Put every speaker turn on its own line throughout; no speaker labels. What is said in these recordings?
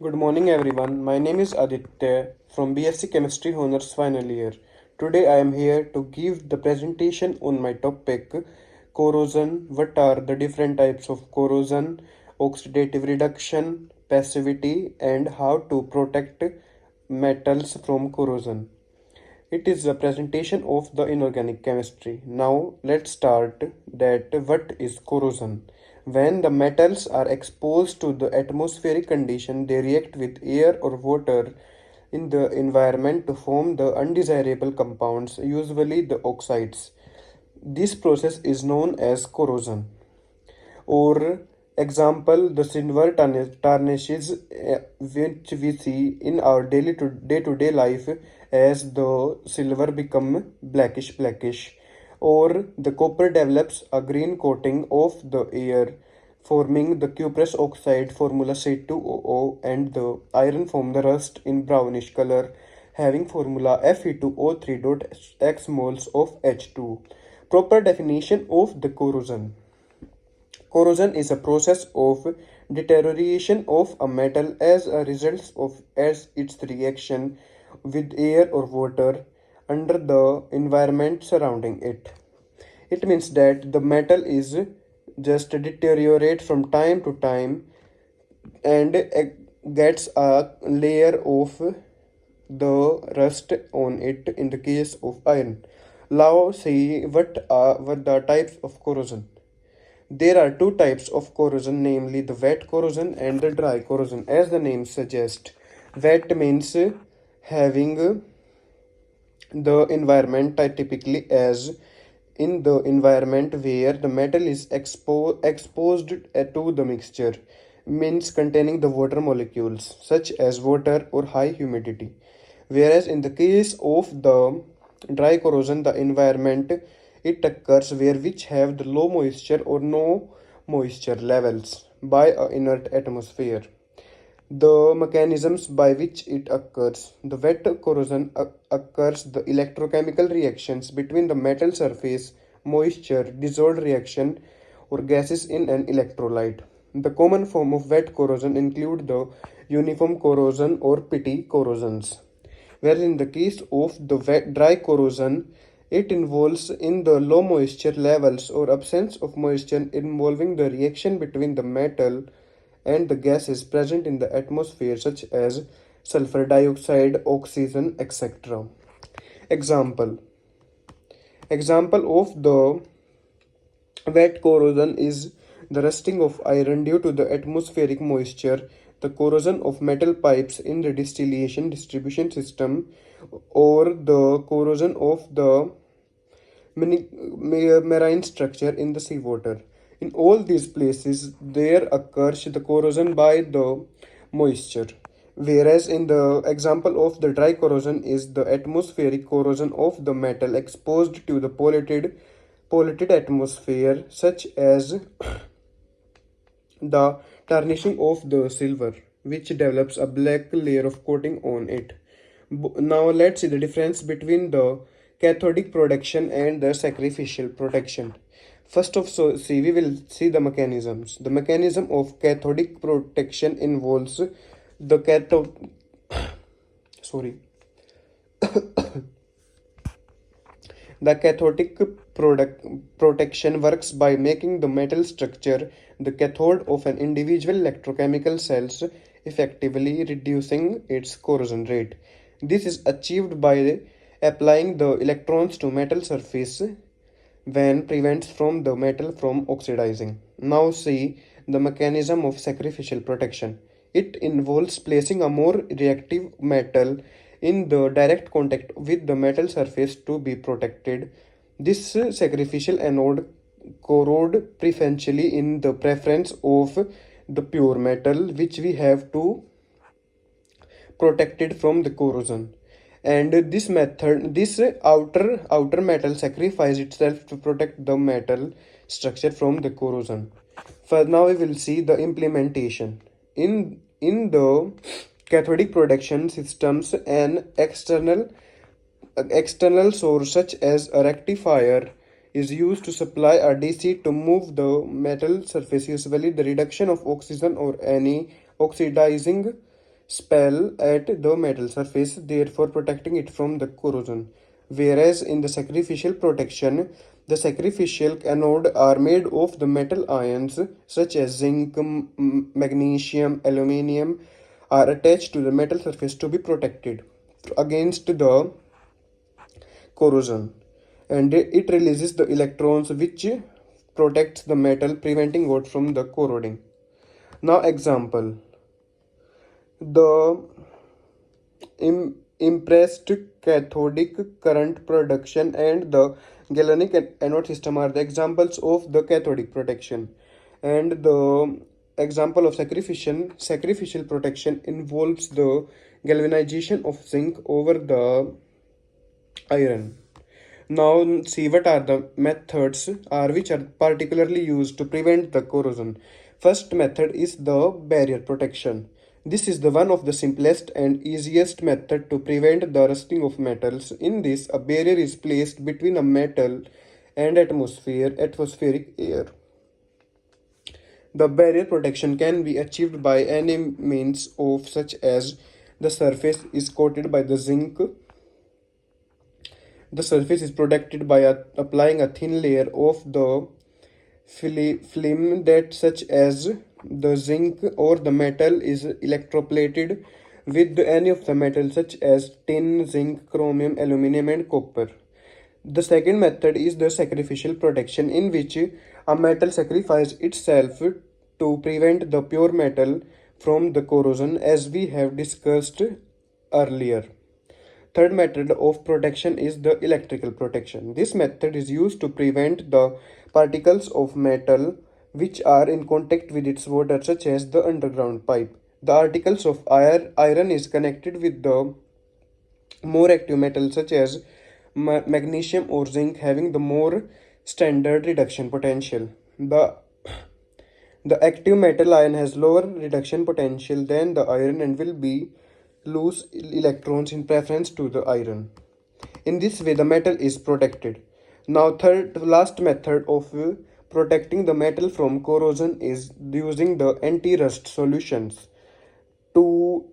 Good morning, everyone. My name is Aditya from BSc Chemistry Honors final year. Today, I am here to give the presentation on my topic corrosion. What are the different types of corrosion, oxidative reduction, passivity, and how to protect metals from corrosion. It is a presentation of the inorganic chemistry. Now let's start that what is corrosion. When the metals are exposed to the atmospheric condition, they react with air or water in the environment to form the undesirable compounds, usually the oxides. This process is known as corrosion. Or example, the silver tarnishes which we see in our daily to day-to-day life as the silver become blackish, or the copper develops a green coating of the air forming the cuprous oxide formula C2Oo, and the iron form the rust in brownish color having formula Fe2O3.x moles of H2. Proper definition of the corrosion. Corrosion is a process of deterioration of a metal as a result of its reaction with air or water under the environment surrounding it. It means that the metal is just deteriorate from time to time and gets a layer of the rust on it in the case of iron. Now see what the types of corrosion. There are two types of corrosion, namely the wet corrosion and the dry corrosion. As the name suggests, wet means having the environment typically as in the environment where the metal is exposed to the mixture, means containing the water molecules such as water or high humidity. Whereas in the case of the dry corrosion, the environment it occurs where which have the low moisture or no moisture levels by a inert atmosphere. The mechanisms by which it occurs. The wet corrosion occurs the electrochemical reactions between the metal surface, moisture, dissolved reaction or gases in an electrolyte. The common form of wet corrosion include the uniform corrosion or petty corrosions. Whereas in the case of the dry corrosion, it involves in the low moisture levels or absence of moisture involving the reaction between the metal and the gases present in the atmosphere such as sulfur dioxide, oxygen, etc. Example. Example of the wet corrosion is the rusting of iron due to the atmospheric moisture, the corrosion of metal pipes in the distillation distribution system, or the corrosion of the marine structure in the seawater. In all these places, there occurs the corrosion by the moisture. Whereas in the example of the dry corrosion is the atmospheric corrosion of the metal exposed to the polluted atmosphere, such as the tarnishing of the silver, which develops a black layer of coating on it. Now let's see the difference between the cathodic protection and the sacrificial protection. First of so see we will see the mechanisms. The mechanism of cathodic protection involves the cathode sorry the cathodic protection works by making the metal structure the cathode of an individual electrochemical cells, effectively reducing its corrosion rate. This is achieved by applying the electrons to metal surface when prevents from the metal from oxidizing. Now see the mechanism of sacrificial protection. It involves placing a more reactive metal in the direct contact with the metal surface to be protected. This sacrificial anode corrode preferentially in the preference of the pure metal which we have to protected from the corrosion. And this outer metal sacrifices itself to protect the metal structure from the corrosion. For now we will see the implementation in the cathodic protection systems. An external source such as a rectifier is used to supply a DC to move the metal surface, usually the reduction of oxygen or any oxidizing spell at the metal surface, therefore protecting it from the corrosion. Whereas in the sacrificial protection, the sacrificial anode are made of the metal ions such as zinc, magnesium, aluminium are attached to the metal surface to be protected against the corrosion, and it releases the electrons which protects the metal, preventing it from the corroding. Now example, the impressed cathodic current production and the galvanic anode system are the examples of the cathodic protection, and the example of sacrificial protection involves the galvanization of zinc over the iron. Now see what are the methods are which are particularly used to prevent the corrosion. First method is the barrier protection. This is the one of the simplest and easiest method to prevent the rusting of metals. In this, a barrier is placed between a metal and atmospheric air. The barrier protection can be achieved by any means of such as the surface is coated by the zinc. The surface is protected by applying a thin layer of the film that such as the zinc, or the metal is electroplated with any of the metals such as tin, zinc, chromium, aluminium and copper. The second method is the sacrificial protection, in which a metal sacrifices itself to prevent the pure metal from the corrosion, as we have discussed earlier. Third method of protection is the electrical protection. This method is used to prevent the particles of metal which are in contact with its water, such as the underground pipe. The particles of iron is connected with the more active metals such as magnesium or zinc, having the more standard reduction potential. The active metal ion has lower reduction potential than the iron and will be lose electrons in preference to the iron. In this way, the metal is protected. Now, last method of protecting the metal from corrosion is using the anti-rust solutions. To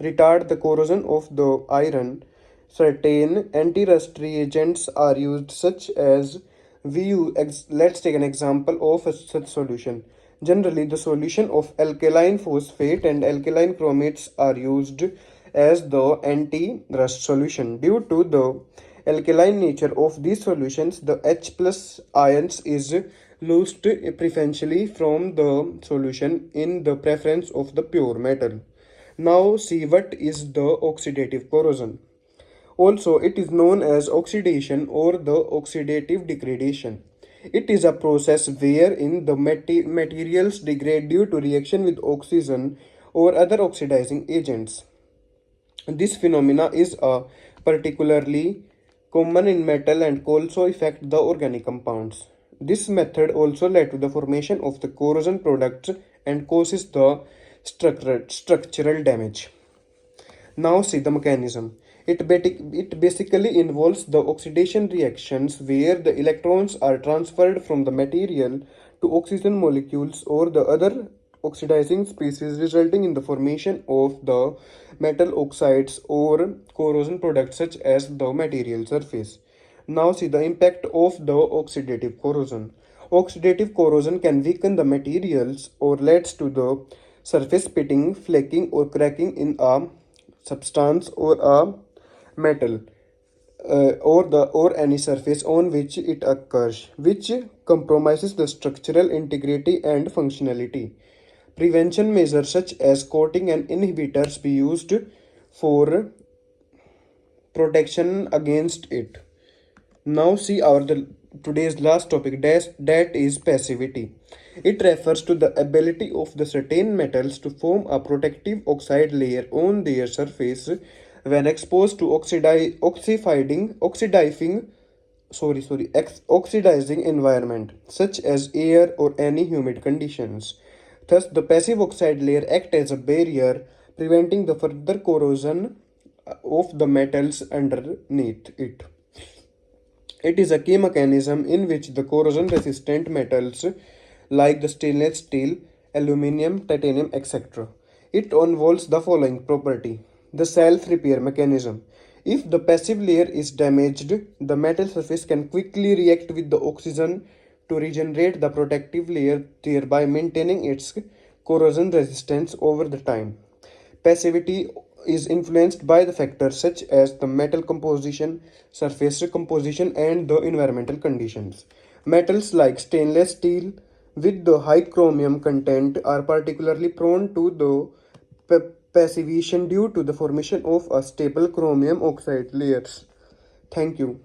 retard the corrosion of the iron, certain anti-rust reagents are used, such as let's take an example of a such solution. Generally, the solution of alkaline phosphate and alkaline chromates are used as the anti-rust solution. Due to the alkaline nature of these solutions, the H plus ions is lost preferentially from the solution in the preference of the pure metal. Now see what is the oxidative corrosion. Also, it is known as oxidation or the oxidative degradation. It is a process wherein the materials degrade due to reaction with oxygen or other oxidizing agents. This phenomena is particularly common in metal and also affect the organic compounds. This method also led to the formation of the corrosion products and causes the structural damage. Now see the mechanism. It basically involves the oxidation reactions where the electrons are transferred from the material to oxygen molecules or the other oxidizing species, resulting in the formation of the metal oxides or corrosion products such as the material surface. Now see the impact of the oxidative corrosion. Oxidative corrosion can weaken the materials or leads to the surface pitting, flaking or cracking in a substance or a metal or any surface on which it occurs, which compromises the structural integrity and functionality. Prevention measures such as coating and inhibitors be used for protection against it. Now see today's last topic, that is passivity. It refers to the ability of the certain metals to form a protective oxide layer on their surface when exposed to oxidizing environment such as air or any humid conditions. Thus, the passive oxide layer acts as a barrier, preventing the further corrosion of the metals underneath it. It is a key mechanism in which the corrosion-resistant metals like the stainless steel, aluminium, titanium, etc. It involves the following property: the self-repair mechanism. If the passive layer is damaged, the metal surface can quickly react with the oxygen to regenerate the protective layer, thereby maintaining its corrosion resistance over the time. Passivity is influenced by the factors such as the metal composition, surface composition, and the environmental conditions. Metals like stainless steel with the high chromium content are particularly prone to the passivation due to the formation of a stable chromium oxide layers. Thank you.